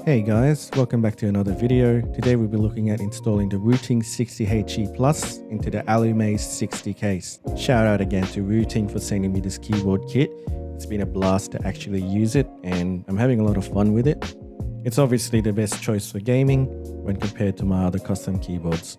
Hey guys, welcome back to another video. Today we'll be looking at installing the Wooting60 HE Plus into the Alumaze60 case. Shout out again to Wooting for sending me this keyboard kit. It's been a blast to actually use it and I'm having a lot of fun with it. It's obviously the best choice for gaming when compared to my other custom keyboards.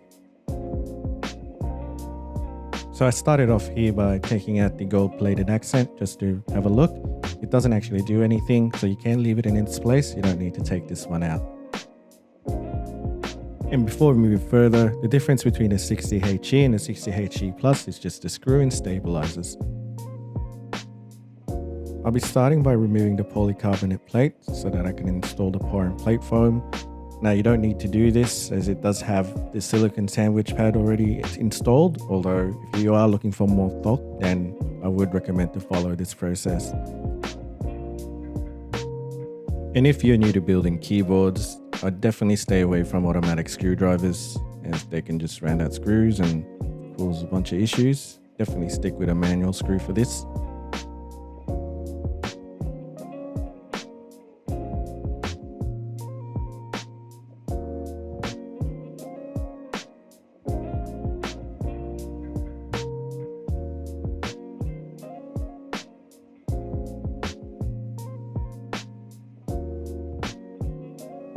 So I started off here by taking out the gold plated accent just to have a look. It doesn't actually do anything, so you can leave it in its place. You don't need to take this one out. And before we move further, the difference between the 60HE and the 60HE Plus is just the screw-in stabilizers. I'll be starting by removing the polycarbonate plate so that I can install the Poron plate foam. Now you don't need to do this as it does have the silicone sandwich pad already installed, although if you are looking for more torque, then I would recommend to follow this process. And if you're new to building keyboards, I'd definitely stay away from automatic screwdrivers as they can just round out screws and cause a bunch of issues. Definitely stick with a manual screw for this.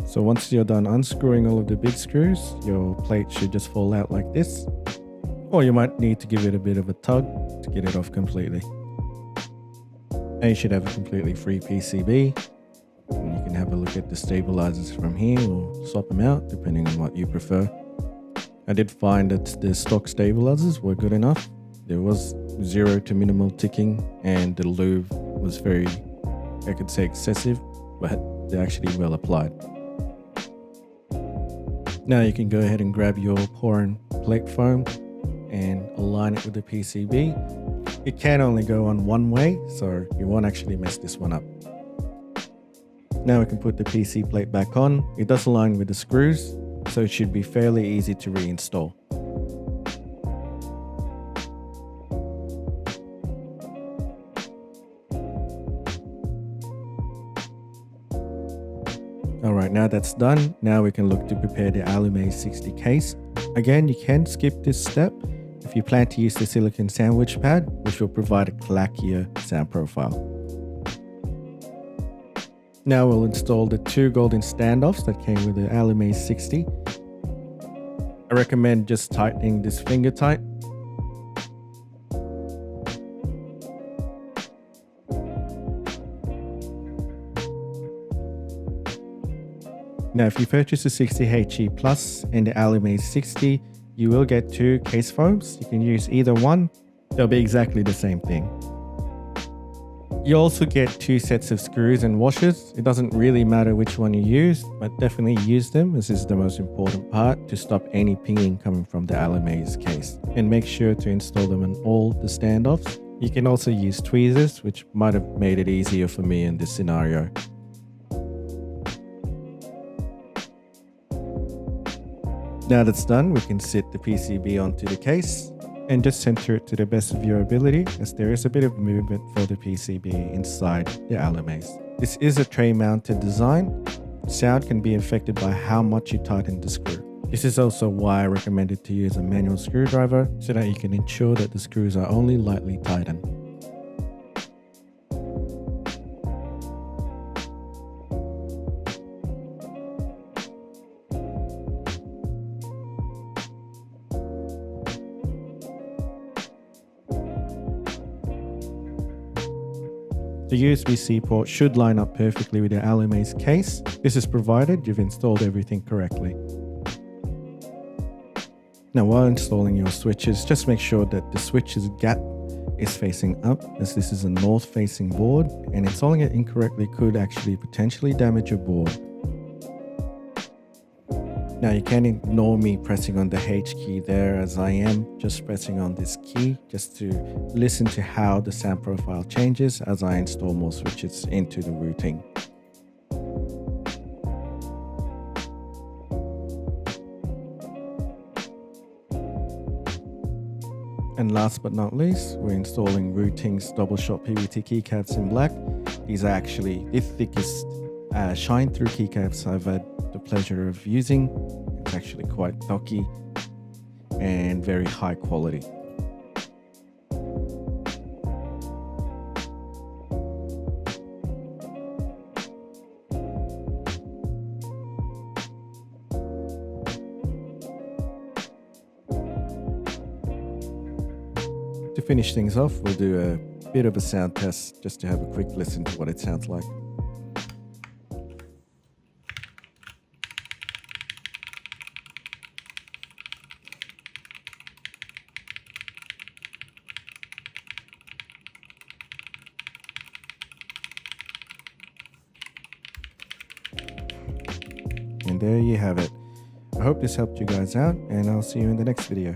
So once you're done unscrewing all of the big screws, your plate should just fall out like this. Or you might need to give it a bit of a tug to get it off completely. And you should have a completely free PCB. And you can have a look at the stabilizers from here or swap them out depending on what you prefer. I did find that the stock stabilizers were good enough. There was 0 to minimal ticking and the lube was very, I could say excessive, but they're actually well applied. Now you can go ahead and grab your Poron plate foam and align it with the PCB. It can only go on one way, so you won't actually mess this one up. Now we can put the PC plate back on. It does align with the screws, so it should be fairly easy to reinstall. Alright, now that's done, now we can look to prepare the Alumaze60 case. Again, you can skip this step if you plan to use the silicone sandwich pad, which will provide a clackier sound profile. Now we'll install the 2 golden standoffs that came with the Alumaze60. I recommend just tightening this finger tight. Now, if you purchase the 60HE Plus and the Alumaze60, you will get 2 case foams. You can use either one. They'll be exactly the same thing. You also get 2 sets of screws and washers. It doesn't really matter which one you use, but definitely use them as this is the most important part to stop any pinging coming from the Alumaze case. And make sure to install them on all the standoffs. You can also use tweezers, which might have made it easier for me in this scenario. Now that's done, we can sit the PCB onto the case and just center it to the best of your ability as there is a bit of movement for the PCB inside the Alumaze. This is a tray mounted design. Sound can be affected by how much you tighten the screw. This is also why I recommended to use a manual screwdriver so that you can ensure that the screws are only lightly tightened. The USB-C port should line up perfectly with your Alumaze case. This is provided you've installed everything correctly. Now while installing your switches, just make sure that the switch's gap is facing up as this is a north facing board and installing it incorrectly could actually potentially damage your board. Now you can ignore me pressing on the H key there as I am just pressing on this key just to listen to how the sound profile changes as I install more switches into the Wooting. And last but not least, we're installing Wooting's Doubleshot PVT keycaps in black. These are actually the thickest shine through keycaps I've had the pleasure of using. It's actually quite bulky and very high quality. To finish things off, we'll do a bit of a sound test just to have a quick listen to what it sounds like. And there you have it. I hope this helped you guys out, and I'll see you in the next video.